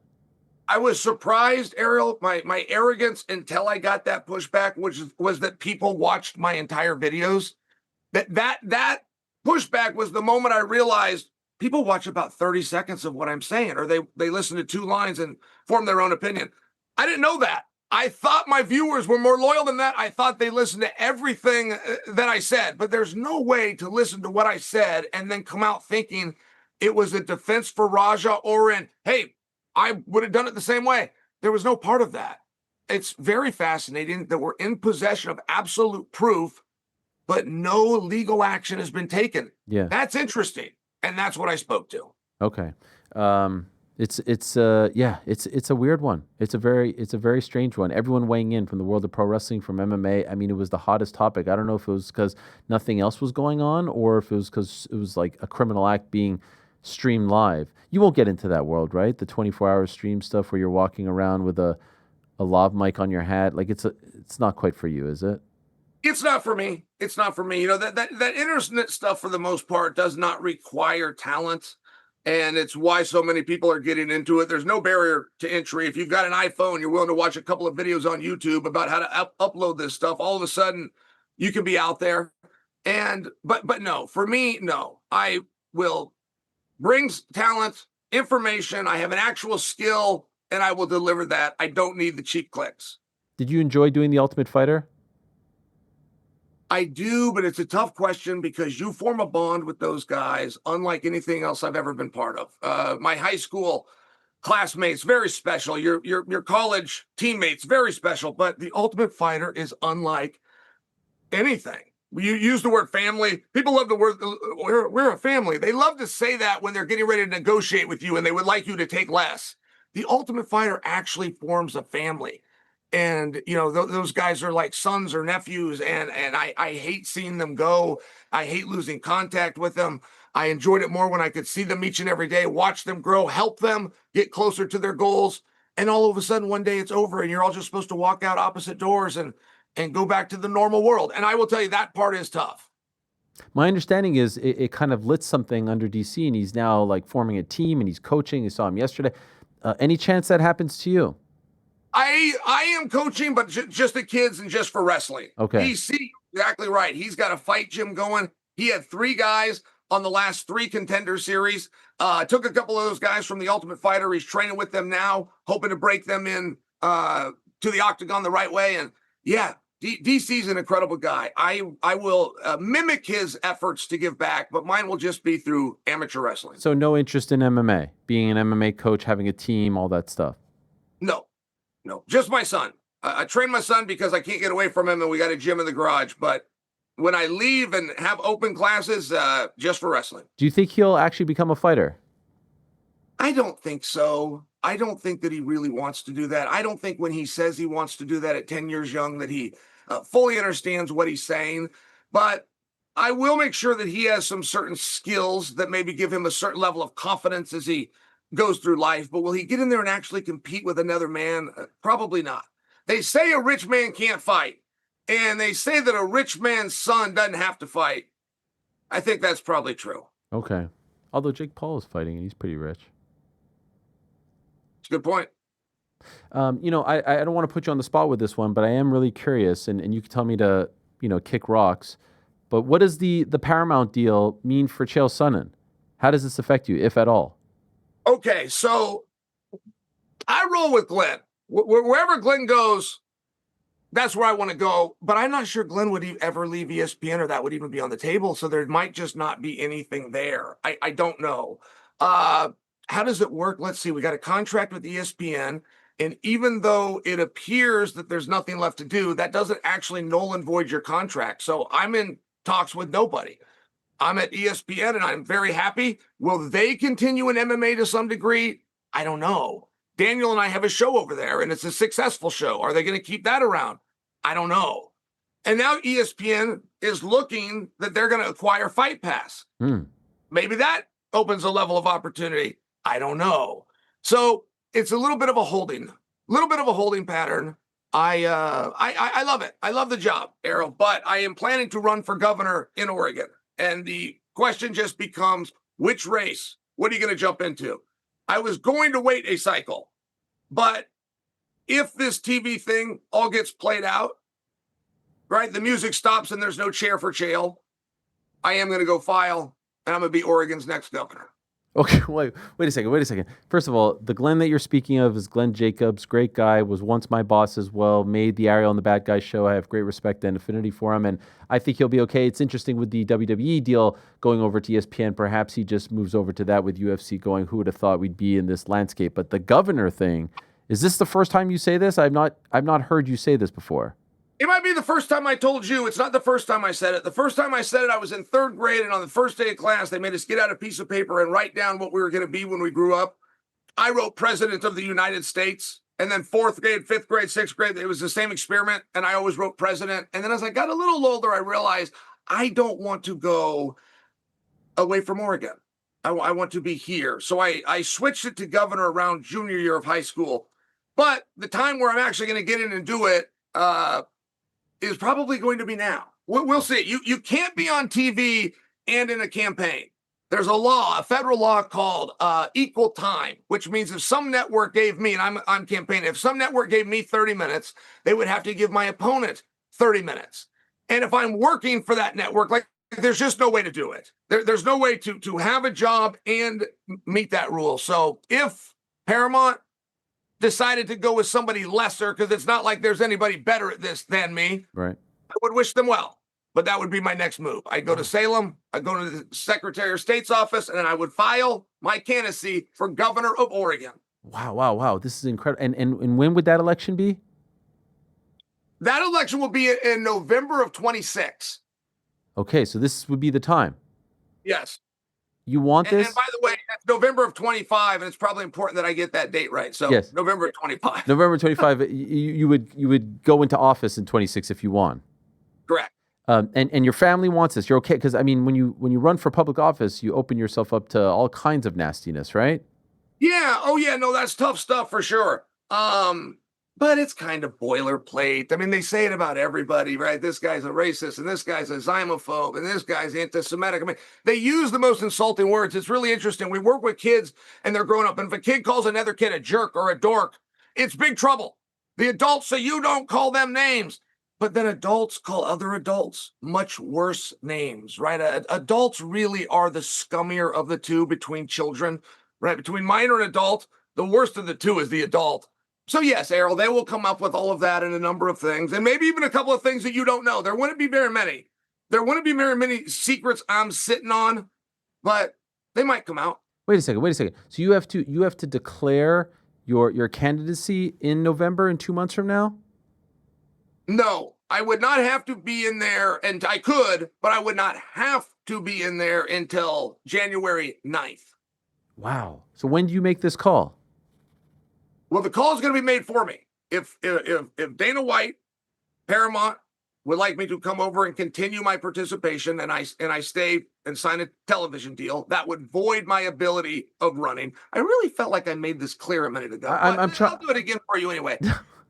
Speaker 2: I was surprised, Ariel, my arrogance until I got that pushback, which was that people watched my entire videos. That pushback was the moment I realized people watch about 30 seconds of what I'm saying, or they listen to 2 lines and form their own opinion. I didn't know that. I thought my viewers were more loyal than that. I thought they listened to everything that I said, but there's no way to listen to what I said and then come out thinking it was a defense for Raja or hey, I would have done it the same way. There was no part of that. It's very fascinating that we're in possession of absolute proof, but no legal action has been taken.
Speaker 1: Yeah.
Speaker 2: That's interesting. And that's what I spoke to.
Speaker 1: Okay. It's a weird one. It's a very strange one. Everyone weighing in from the world of pro wrestling, from MMA. I mean, it was the hottest topic. I don't know if it was because nothing else was going on or if it was because it was like a criminal act being streamed live. You won't get into that world, right? The 24-hour stream stuff where you're walking around with a lav mic on your hat. Like it's not quite for you, is it?
Speaker 2: It's not for me. It's not for me. That internet stuff for the most part does not require talent. And it's why so many people are getting into it. There's no barrier to entry. If you've got an iPhone, you're willing to watch a couple of videos on YouTube about how to upload this stuff, all of a sudden you can be out there. But no, for me, no. I will bring talent, information. I have an actual skill, and I will deliver that. I don't need the cheap clicks.
Speaker 1: Did you enjoy doing The Ultimate Fighter?
Speaker 2: I do, but it's a tough question because you form a bond with those guys unlike anything else I've ever been part of. My high school classmates, very special. Your college teammates, very special. But The Ultimate Fighter is unlike anything. You use the word family. People love the word, we're a family. They love to say that when they're getting ready to negotiate with you and they would like you to take less. The Ultimate Fighter actually forms a family. And, those guys are like sons or nephews, and I hate seeing them go. I hate losing contact with them. I enjoyed it more when I could see them each and every day, watch them grow, help them get closer to their goals. And all of a sudden, one day it's over, and you're all just supposed to walk out opposite doors and go back to the normal world. And I will tell you, that part is tough.
Speaker 1: My understanding is it kind of lit something under DC, and he's now like forming a team, and he's coaching. I saw him yesterday. Any chance that happens to you?
Speaker 2: I am coaching, but just the kids and just for wrestling.
Speaker 1: Okay.
Speaker 2: He's exactly right. He's got a fight gym going. He had 3 guys on the last 3 Contender Series. Took a couple of those guys from The Ultimate Fighter. He's training with them now, hoping to break them in to the octagon the right way. And yeah, DC's an incredible guy. I will mimic his efforts to give back, but mine will just be through amateur wrestling.
Speaker 1: So no interest in MMA, being an MMA coach, having a team, all that stuff?
Speaker 2: No, just my son. I train my son because I can't get away from him, and we got a gym in the garage. But when I leave and have open classes, just for wrestling.
Speaker 1: Do you think he'll actually become a fighter?
Speaker 2: I don't think so. I don't think that he really wants to do that. I don't think when he says he wants to do that at 10 years young that he fully understands what he's saying. But I will make sure that he has some certain skills that maybe give him a certain level of confidence as he goes through life. But will he get in there and actually compete with another man? Probably not. They say a rich man can't fight, and they say that a rich man's son doesn't have to fight. I think that's probably true.
Speaker 1: Okay. Although Jake Paul is fighting and he's pretty rich.
Speaker 2: It's a good point.
Speaker 1: I don't want to put you on the spot with this one, but I am really curious, and you can tell me to, kick rocks. But what does the Paramount deal mean for Chael Sonnen? How does this affect you, if at all?
Speaker 2: Okay, so I roll with Glenn. Wherever Glenn goes, that's where I want to go. But I'm not sure Glenn would ever leave ESPN, or that would even be on the table. So there might just not be anything there. I don't know. How does it work? Let's see. We got a contract with ESPN. And even though it appears that there's nothing left to do, that doesn't actually null and void your contract. So I'm in talks with nobody. I'm at ESPN and I'm very happy. Will they continue in MMA to some degree? I don't know. Daniel and I have a show over there and it's a successful show. Are they going to keep that around? I don't know. And now ESPN is looking that they're going to acquire Fight Pass. Maybe that opens a level of opportunity. I don't know. So it's a little bit of a holding pattern. I love it. I love the job, Ariel, but I am planning to run for governor in Oregon. And the question just becomes, which race? What are you going to jump into? I was going to wait a cycle, but if this TV thing all gets played out, right, the music stops and there's no chair for Chael, I am going to go file and I'm going to be Oregon's next governor.
Speaker 1: Okay, wait a second. First of all, the Glenn that you're speaking of is Glenn Jacobs, great guy, was once my boss as well, made the Ariel and the Bad Guy show. I have great respect and affinity for him, and I think he'll be okay. It's interesting with the WWE deal going over to ESPN. Perhaps he just moves over to that with UFC going. Who would have thought we'd be in this landscape? But the governor thing, is this the first time you say this? I've not heard you say this before.
Speaker 2: It might be the first time I told you. It's not the first time I said it. The first time I said it, I was in third grade, and on the first day of class, they made us get out a piece of paper and write down what we were going to be when we grew up. I wrote President of the United States, and then fourth grade, fifth grade, sixth grade, it was the same experiment, and I always wrote President. And then as I got a little older, I realized I don't want to go away from Oregon. I want to be here. So I switched it to governor around junior year of high school. But the time where I'm actually going to get in and do it, is probably going to be now. We'll see. You can't be on TV and in a campaign. There's a federal law called equal time, which means if some network gave me, and I'm campaigning, if some network gave me 30 minutes, they would have to give my opponent 30 minutes. And if I'm working for that network, like, there's just no way to do it. There's no way to have a job and meet that rule. So if Paramount decided to go with somebody lesser, because it's not like there's anybody better at this than me,
Speaker 1: right,
Speaker 2: I would wish them well, but that would be my next move. I'd go to Salem, I'd go to the Secretary of State's office, and then I would file my candidacy for governor of Oregon.
Speaker 1: Wow. This is incredible. And when would that election be?
Speaker 2: That election will be in November of 26.
Speaker 1: Okay, so this would be the time.
Speaker 2: Yes.
Speaker 1: You want this?
Speaker 2: And by the way, that's November of 25, and it's probably important that I get that date right. So yes. November of 25.
Speaker 1: November 25. you would go into office in 26 if you won.
Speaker 2: Correct.
Speaker 1: And your family wants this. You're okay, because I mean, when you run for public office, you open yourself up to all kinds of nastiness, right?
Speaker 2: Yeah. Oh yeah. No, that's tough stuff for sure. But it's kind of boilerplate. I mean, they say it about everybody, right? This guy's a racist, and this guy's a xenophobe, and this guy's anti-Semitic. I mean, they use the most insulting words. It's really interesting. We work with kids, and they're growing up, and if a kid calls another kid a jerk or a dork, it's big trouble. The adults say you don't call them names, but then adults call other adults much worse names, right? Adults really are the scummier of the two between children, right? Between minor and adult, the worst of the two is the adult. So yes, Ariel, they will come up with all of that and a number of things, and maybe even a couple of things that you don't know. There wouldn't be very many. There wouldn't be very many secrets I'm sitting on, but they might come out.
Speaker 1: Wait a second. So you have to declare your candidacy in November, in 2 months from now?
Speaker 2: No, I would not have to be in there, and I could, but I would not have to be in there until January 9th.
Speaker 1: Wow. So when do you make this call?
Speaker 2: Well, the call is going to be made for me. If Dana White, Paramount, would like me to come over and continue my participation, and I stay and sign a television deal, that would void my ability of running. I really felt like I made this clear a minute ago. I'll do it again for you anyway.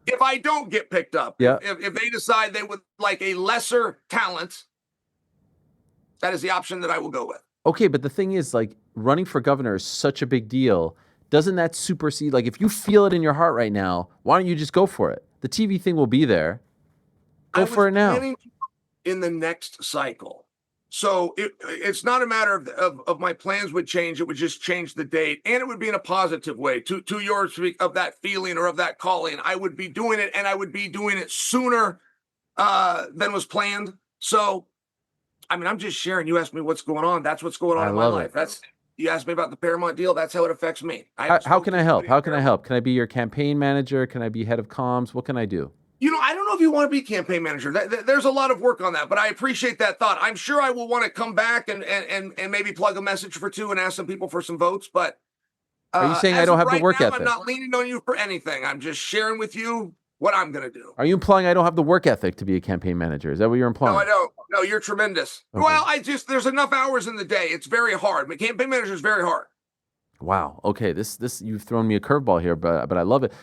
Speaker 2: If I don't get picked up, if they decide they would like a lesser talent, that is the option that I will go with.
Speaker 1: Okay, but the thing is, like, running for governor is such a big deal. Doesn't that supersede, like, if you feel it in your heart right now, why don't you just go for it? The TV thing will be there. Go for it now.
Speaker 2: In the next cycle. So it's not a matter of my plans would change. It would just change the date, and it would be in a positive way. To your speak of that feeling or of that calling, I would be doing it, and I would be doing it sooner than was planned. So, I mean, I'm just sharing. You asked me what's going on. That's what's going on in my life. You asked me about the Paramount deal. That's how it affects me.
Speaker 1: How can I help? How can I help? Can I be your campaign manager? Can I be head of comms? What can I do?
Speaker 2: I don't know if you want to be campaign manager. There's a lot of work on that, but I appreciate that thought. I'm sure I will want to come back and maybe plug a message for two and ask some people for some votes. But
Speaker 1: are you saying I don't have the work ethic?
Speaker 2: I'm not leaning on you for anything. I'm just sharing with you what I'm going to do.
Speaker 1: Are you implying I don't have the work ethic to be a campaign manager? Is that what you're implying?
Speaker 2: No, I don't. No, you're tremendous. Okay. Well, there's enough hours in the day. It's very hard. My campaign manager is very hard.
Speaker 1: Wow. Okay. This you've thrown me a curveball here, but I love it.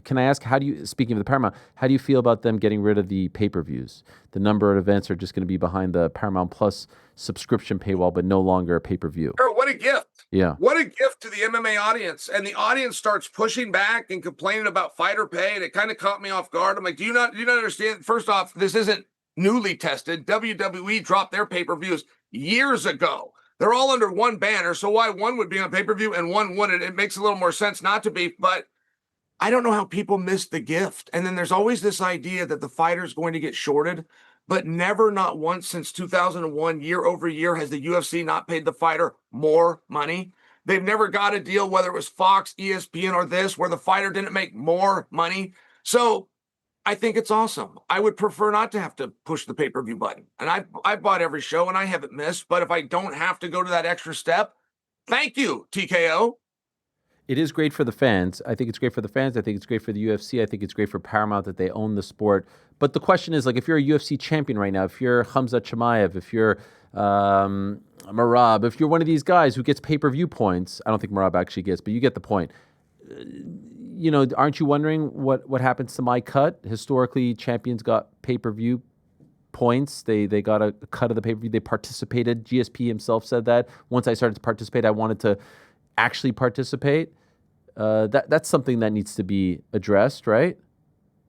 Speaker 1: Can I ask, speaking of the Paramount, how do you feel about them getting rid of the pay-per-views? The number of events are just going to be behind the Paramount Plus subscription paywall, but no longer a pay-per-view.
Speaker 2: Oh, what a gift.
Speaker 1: Yeah.
Speaker 2: What a gift to the MMA audience. And the audience starts pushing back and complaining about fighter pay, and it kind of caught me off guard. I'm like, do you not understand? First off, this isn't newly tested. WWE dropped their pay-per-views years ago. They're all under one banner, so why one would be on pay-per-view and one wouldn't? It makes a little more sense not to be, but I don't know how people miss the gift. And then there's always this idea that the fighter's going to get shorted, but never, not once since 2001, year over year, has the UFC not paid the fighter more money. They've never got a deal, whether it was Fox, ESPN, or this, where the fighter didn't make more money. So I think it's awesome. I would prefer not to have to push the pay-per-view button. And I bought every show and I haven't missed, but if I don't have to go to that extra step, thank you, TKO.
Speaker 1: It is great for the fans. I think it's great for the fans. I think it's great for the UFC. I think it's great for Paramount that they own the sport. But the question is, like, if you're a UFC champion right now, if you're Khamzat Chimaev, if you're Merab, if you're one of these guys who gets pay-per-view points, I don't think Merab actually gets, but you get the point. Aren't you wondering what happens to my cut? Historically, champions got pay-per-view points. They got a cut of the pay-per-view. They participated. GSP himself said that. Once I started to participate, I wanted to actually participate. That's something that needs to be addressed, right?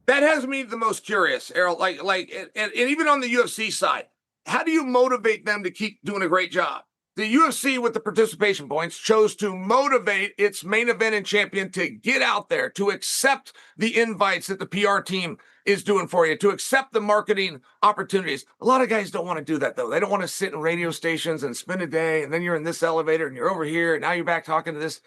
Speaker 2: That has me the most curious, Ariel. And even on the UFC side, how do you motivate them to keep doing a great job? The UFC, with the participation points, chose to motivate its main event and champion to get out there, to accept the invites that the PR team is doing for you, to accept the marketing opportunities. A lot of guys don't want to do that, though. They don't want to sit in radio stations and spend a day, and then you're in this elevator, and you're over here, and now you're back talking to this.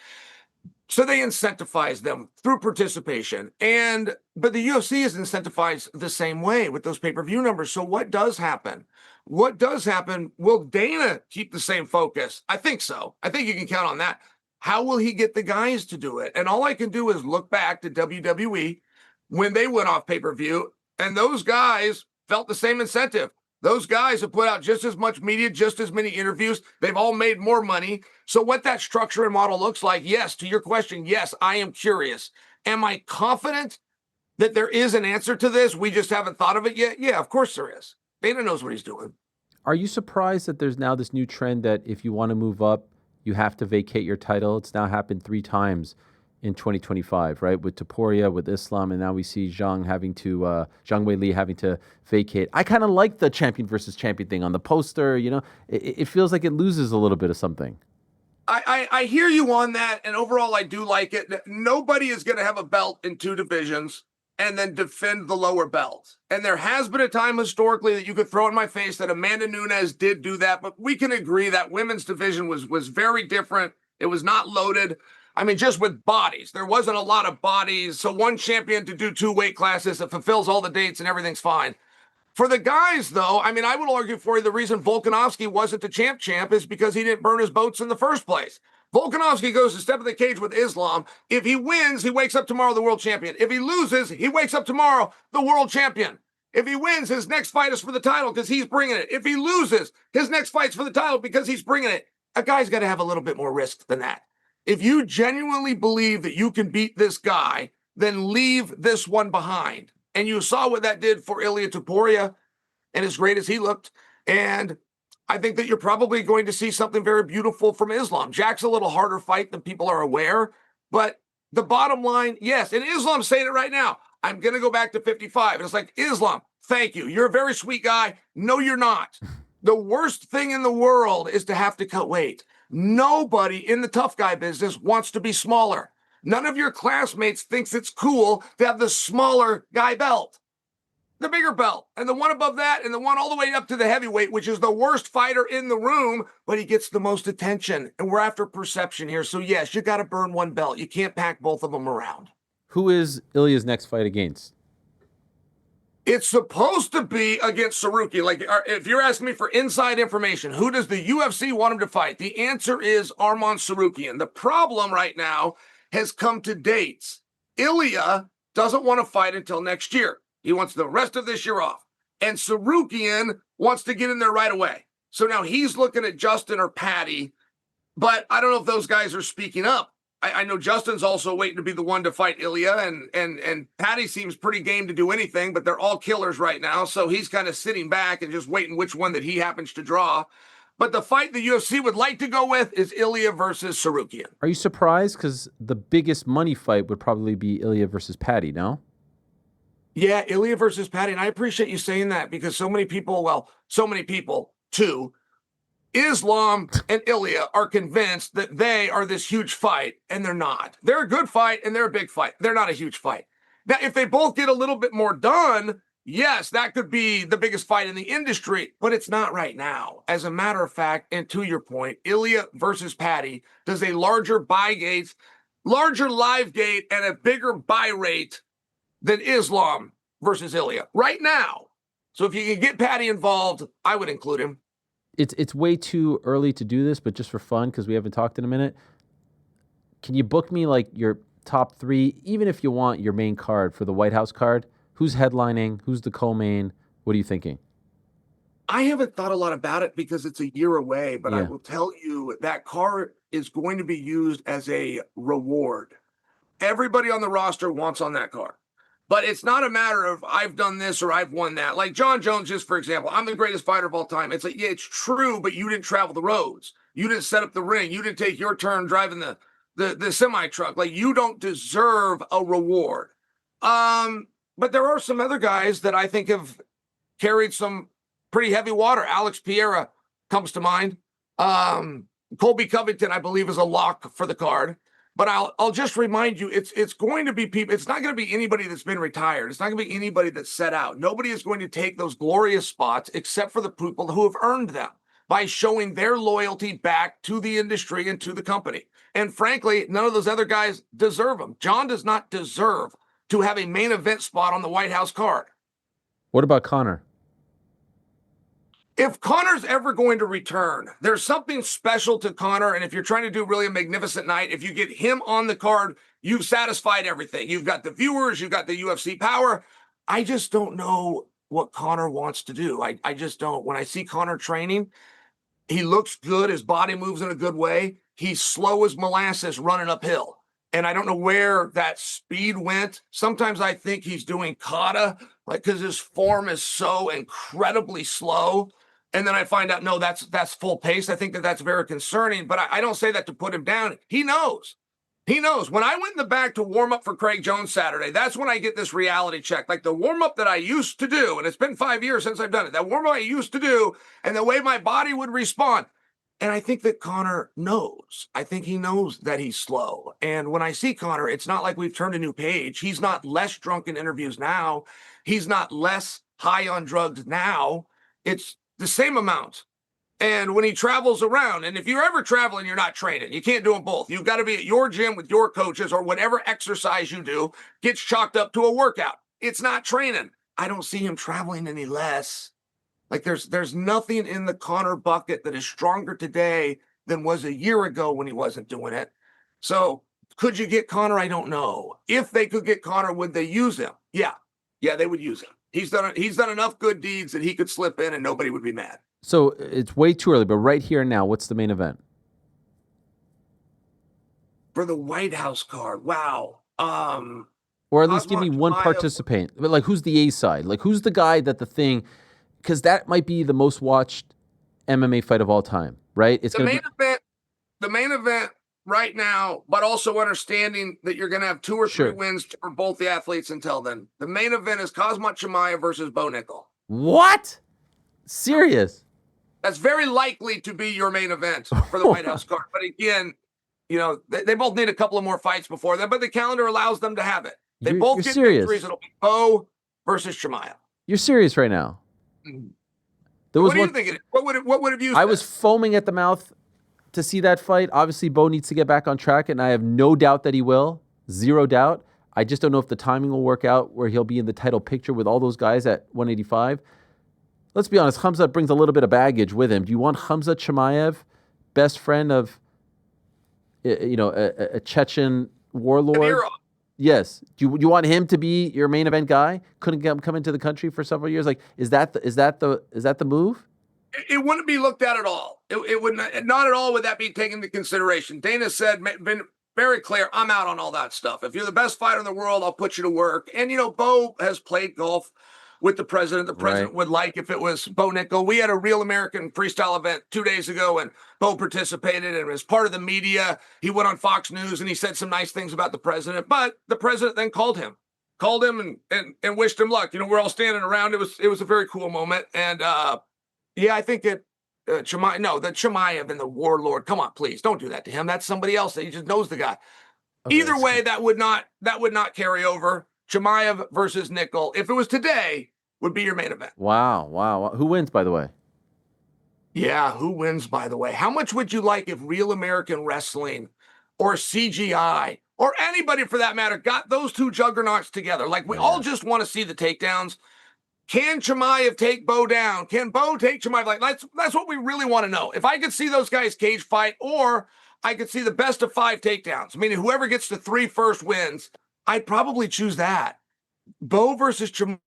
Speaker 2: So they incentivize them through participation. But the UFC is incentivized the same way with those pay-per-view numbers. So what does happen? What does happen? Will Dana keep the same focus? I think so. I think you can count on that. How will he get the guys to do it? And all I can do is look back to WWE when they went off pay-per-view, and those guys felt the same incentive. Those guys have put out just as much media, just as many interviews. They've all made more money. So what that structure and model looks like, yes, to your question, yes, I am curious. Am I confident that there is an answer to this? We just haven't thought of it yet? Yeah, of course there is. Dana knows what he's doing.
Speaker 1: Are you surprised that there's now this new trend that if you want to move up, you have to vacate your title? It's now happened 3 times in 2025, right? With Topuria, with Islam, and now we see Zhang Wei Li having to vacate. I kind of like the champion versus champion thing on the poster. It feels like it loses a little bit of something.
Speaker 2: I hear you on that, and overall I do like it. Nobody is going to have a belt in two divisions and then defend the lower belt. And there has been a time historically that you could throw in my face that Amanda Nunes did do that, but we can agree that women's division was very different. It was not loaded. I mean, just with bodies, there wasn't a lot of bodies. So one champion to do two weight classes, it fulfills all the dates and everything's fine. For the guys, though, I mean, I would argue for you the reason Volkanovski wasn't the champ is because he didn't burn his boats in the first place. Volkanovski goes to step in the cage with Islam. If he wins, he wakes up tomorrow the world champion. If he loses, he wakes up tomorrow the world champion. If he wins, his next fight is for the title because he's bringing it. If he loses, his next fight's for the title because he's bringing it. A guy's got to have a little bit more risk than that. If you genuinely believe that you can beat this guy, then leave this one behind. And you saw what that did for Ilia Topuria, and as great as he looked. And I think that you're probably going to see something very beautiful from Islam. Jack's a little harder fight than people are aware. But the bottom line, yes, and Islam's saying it right now. I'm going to go back to 55. And it's like, Islam, thank you. You're a very sweet guy. No, you're not. The worst thing in the world is to have to cut weight. Nobody in the tough guy business wants to be smaller. None of your classmates thinks it's cool to have the smaller guy belt, the bigger belt, and the one above that, and the one all the way up to the heavyweight, which is the worst fighter in the room, but he gets the most attention. And we're after perception here. So yes, you got to burn one belt. You can't pack both of them around.
Speaker 1: Who is Ilya's next fight against?
Speaker 2: It's supposed to be against Saruki. Like, if you're asking me for inside information, who does the UFC want him to fight? The answer is Arman Sarukian. The problem right now has come to dates. Ilya doesn't want to fight until next year. He wants the rest of this year off. And Sarukian wants to get in there right away. So now he's looking at Justin or Patty, but I don't know if those guys are speaking up. I know Justin's also waiting to be the one to fight Ilya, and Patty seems pretty game to do anything, but they're all killers right now. So he's kind of sitting back and just waiting which one that he happens to draw. But the fight the UFC would like to go with is Ilya versus Sarukian.
Speaker 1: Are you surprised? Because the biggest money fight would probably be Ilya versus Patty, no?
Speaker 2: Yeah, Ilya versus Patty. And I appreciate you saying that because so many people too, Islam and Ilya are convinced that they are this huge fight, and they're not. They're a good fight, and they're a big fight. They're not a huge fight. Now, if they both get a little bit more done, yes, that could be the biggest fight in the industry, but it's not right now. As a matter of fact, and to your point, Ilya versus Patty does a larger buy gate, larger live gate, and a bigger buy rate than Islam versus Ilya right now. So if you can get Patty involved, I would include him.
Speaker 1: It's way too early to do this, but just for fun, because we haven't talked in a minute, can you book me like your top three, even if you want your main card for the White House card? Who's headlining? Who's the co-main? What are you thinking?
Speaker 2: I haven't thought a lot about it because it's a year away, but I will tell you that card is going to be used as a reward. Everybody on the roster wants on that card. But it's not a matter of I've done this or I've won that. Like John Jones, just for example, I'm the greatest fighter of all time. It's like, yeah, it's true, but you didn't travel the roads. You didn't set up the ring. You didn't take your turn driving the semi-truck. Like, you don't deserve a reward. But there are some other guys that I think have carried some pretty heavy water. Alex Pereira comes to mind. Colby Covington, I believe, is a lock for the card. But I'll just remind you, it's going to be people. It's not going to be anybody that's been retired. It's not going to be anybody that's set out. Nobody is going to take those glorious spots except for the people who have earned them by showing their loyalty back to the industry and to the company. And frankly, none of those other guys deserve them. John does not deserve to have a main event spot on the White House card.
Speaker 1: What about Conor?
Speaker 2: If Conor's ever going to return, there's something special to Conor. And if you're trying to do really a magnificent night, if you get him on the card, you've satisfied everything. You've got the viewers, you've got the UFC power. I just don't know what Conor wants to do. I just don't. When I see Conor training, he looks good. His body moves in a good way. He's slow as molasses running uphill. And I don't know where that speed went. Sometimes I think he's doing kata, like, because his form is so incredibly slow. And then I find out, no, that's full pace. I think that's very concerning, but I don't say that to put him down. He knows. He knows. When I went in the back to warm up for Craig Jones Saturday, that's when I get this reality check. Like the warm up that I used to do, and it's been 5 years since I've done it, that warm up I used to do, and the way my body would respond. And I think that Conor knows. I think he knows that he's slow. And when I see Conor, it's not like we've turned a new page. He's not less drunk in interviews now. He's not less high on drugs now. It's the same amount. And when he travels around, and if you're ever traveling, you're not training. You can't do them both. You've got to be at your gym with your coaches, or whatever exercise you do gets chalked up to a workout. It's not training. I don't see him traveling any less. Like there's nothing in the Conor bucket that is stronger today than was a year ago when he wasn't doing it. So could you get Conor? I don't know. If they could get Conor, would they use him? Yeah, they would use him. He's done enough good deeds that he could slip in and nobody would be mad.
Speaker 1: So it's way too early, but right here and now, what's the main event?
Speaker 2: For the White House card, wow.
Speaker 1: Or at least give me one participant. But like, who's the A side? Like, who's the guy that the thing? Because that might be the most watched MMA fight of all time, right? It's
Speaker 2: the main event right now, but also understanding that you're going to have 2 or 3 wins for both the athletes until then. The main event is Khamzat Chimaev versus Bo Nickal.
Speaker 1: What? Serious?
Speaker 2: That's very likely to be your main event for the White House card. But again, they both need a couple of more fights before that, but the calendar allows them to have it. They both get victories. It'll be Bo versus Chimaev.
Speaker 1: You're serious right now?
Speaker 2: What do you think? What would have used?
Speaker 1: I was foaming at the mouth to see that fight. Obviously, Bo needs to get back on track, and I have no doubt that he will. Zero doubt. I just don't know if the timing will work out where he'll be in the title picture with all those guys at 185. Let's be honest, Khamzat brings a little bit of baggage with him. Do you want Khamzat Chimaev, best friend of, a Chechen warlord? Yes. Do you want him to be your main event guy? Couldn't come into the country for several years. Like, is that the move?
Speaker 2: It wouldn't be looked at all. It would not at all would that be taken into consideration. Dana said, been very clear, I'm out on all that stuff. If you're the best fighter in the world, I'll put you to work. And Bo has played golf with the president. The president would like if it was Bo Nickal. We had a Real American Freestyle event 2 days ago, and Bo participated and was part of the media. He went on Fox News and he said some nice things about the president, but the president then called him and wished him luck. We're all standing around. It was a very cool moment. And I think that Chimaev and the warlord, come on, please don't do that to him. That's somebody else that he just knows the guy. Okay, either way, that would not carry over. Chimaev versus Nickal, if it was today, would be your main event.
Speaker 1: Wow. Who wins, by the way?
Speaker 2: Yeah, who wins, by the way? How much would you like if Real American Wrestling or CGI or anybody for that matter got those 2 juggernauts together? Like, we all just want to see the takedowns. Can Chimaev take Bo down? Can Bo take Chimaev? Like, that's what we really want to know. If I could see those guys cage fight, or I could see the best of 5 takedowns, meaning whoever gets the 3 first wins, I'd probably choose that. Bo versus Chimaev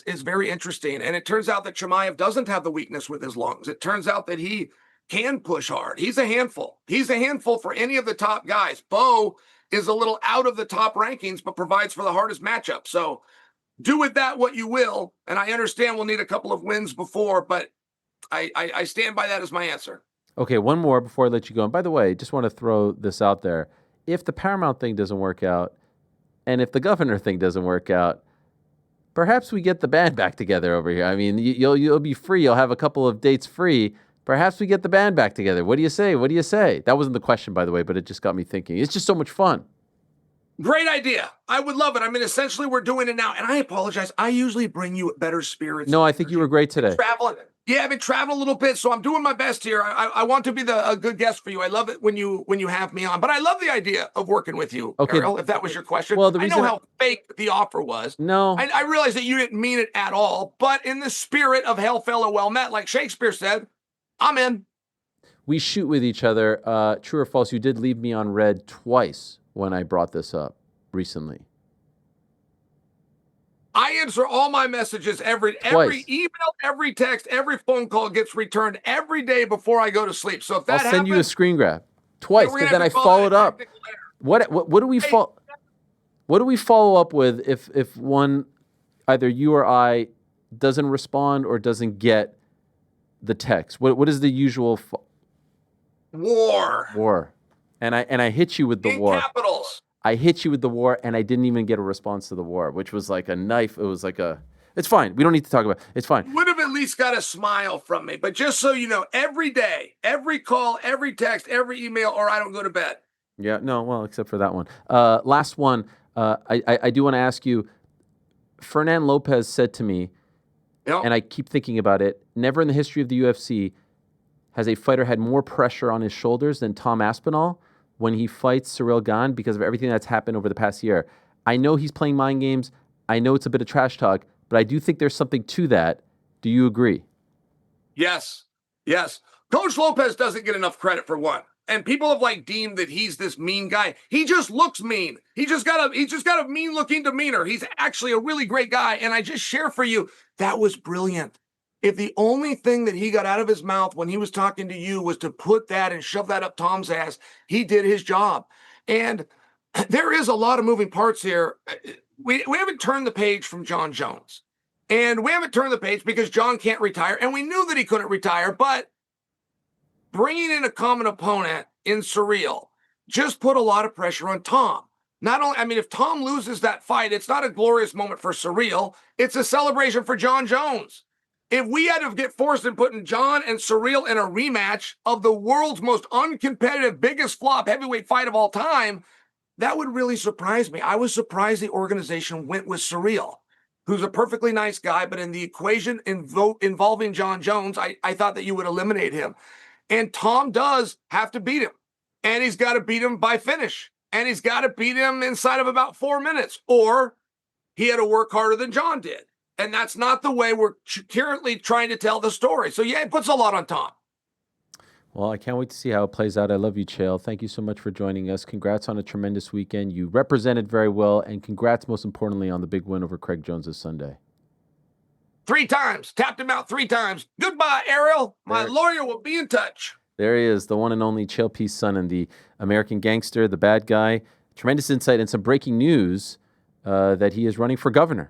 Speaker 2: is very interesting. And it turns out that Chimaev doesn't have the weakness with his lungs. It turns out that he can push hard. He's a handful. He's a handful for any of the top guys. Bo is a little out of the top rankings, but provides for the hardest matchup. So do with that what you will. And I understand we'll need a couple of wins before, but I stand by that as my answer.
Speaker 1: Okay, one more before I let you go. And by the way, just want to throw this out there. If the Paramount thing doesn't work out, and if the governor thing doesn't work out, perhaps we get the band back together over here. I mean, you'll be free. You'll have a couple of dates free. Perhaps we get the band back together. What do you say? That wasn't the question, by the way, but it just got me thinking. It's just so much fun.
Speaker 2: Great idea. I would love it. I mean, essentially, we're doing it now. And I apologize. I usually bring you better spirits.
Speaker 1: No, I think you were great today.
Speaker 2: Traveling. Yeah, I've been traveling a little bit, so I'm doing my best here. I want to be a good guest for you. I love it when you have me on. But I love the idea of working with you, Ariel, if that was your question. Well, I know how fake the offer was.
Speaker 1: No.
Speaker 2: I realize that you didn't mean it at all. But in the spirit of Hail Fellow Well Met, like Shakespeare said, I'm in.
Speaker 1: We shoot with each other. True or false, you did leave me on red twice when I brought this up recently.
Speaker 2: I answer all my messages, every email, every text, every phone call gets returned every day before I go to sleep. So if that happens,
Speaker 1: I'll send you a screen grab twice, because then I followed up. What do we follow up with if one, either you or I, doesn't respond or doesn't get the text? What is the usual? War. And I hit you with the war.
Speaker 2: In capitals.
Speaker 1: I hit you with the war, and I didn't even get a response to the war, which was like a knife. It was like it's fine. We don't need to talk about it. It's fine.
Speaker 2: Would have at least got a smile from me. But just so you know, every day, every call, every text, every email, or I don't go to bed.
Speaker 1: Yeah, no, well, except for that one. Last one. I do want to ask you, Fernand Lopez said to me, and I keep thinking about it, never in the history of the UFC has a fighter had more pressure on his shoulders than Tom Aspinall when he fights Ciryl Gane because of everything that's happened over the past year. I know he's playing mind games. I know it's a bit of trash talk, but I do think there's something to that. Do you agree?
Speaker 2: Yes. Yes. Coach Lopez doesn't get enough credit for one. And people have deemed that he's this mean guy. He just looks mean. He's just got a mean looking demeanor. He's actually a really great guy. And I just share for you, that was brilliant. If the only thing that he got out of his mouth when he was talking to you was to put that and shove that up Tom's ass, he did his job. And there is a lot of moving parts here. We haven't turned the page from John Jones. And we haven't turned the page because John can't retire. And we knew that he couldn't retire, but bringing in a common opponent in Ciryl just put a lot of pressure on Tom. Not only, if Tom loses that fight, it's not a glorious moment for Ciryl. It's a celebration for John Jones. If we had to get forced in putting John and Ciryl in a rematch of the world's most uncompetitive, biggest flop heavyweight fight of all time, that would really surprise me. I was surprised the organization went with Ciryl, who's a perfectly nice guy, but in the equation involving John Jones, I thought that you would eliminate him. And Tom does have to beat him. And he's got to beat him by finish. And he's got to beat him inside of about 4 minutes. Or he had to work harder than John did. And that's not the way we're currently trying to tell the story. So, yeah, it puts a lot on Tom.
Speaker 1: Well, I can't wait to see how it plays out. I love you, Chael. Thank you so much for joining us. Congrats on a tremendous weekend. You represented very well. And congrats, most importantly, on the big win over Craig Jones this Sunday.
Speaker 2: 3 times. Tapped him out 3 times. Goodbye, Ariel. My lawyer will be in touch.
Speaker 1: There he is, the one and only Chael Sonnen, the American gangster, the bad guy. Tremendous insight and some breaking news that he is running for governor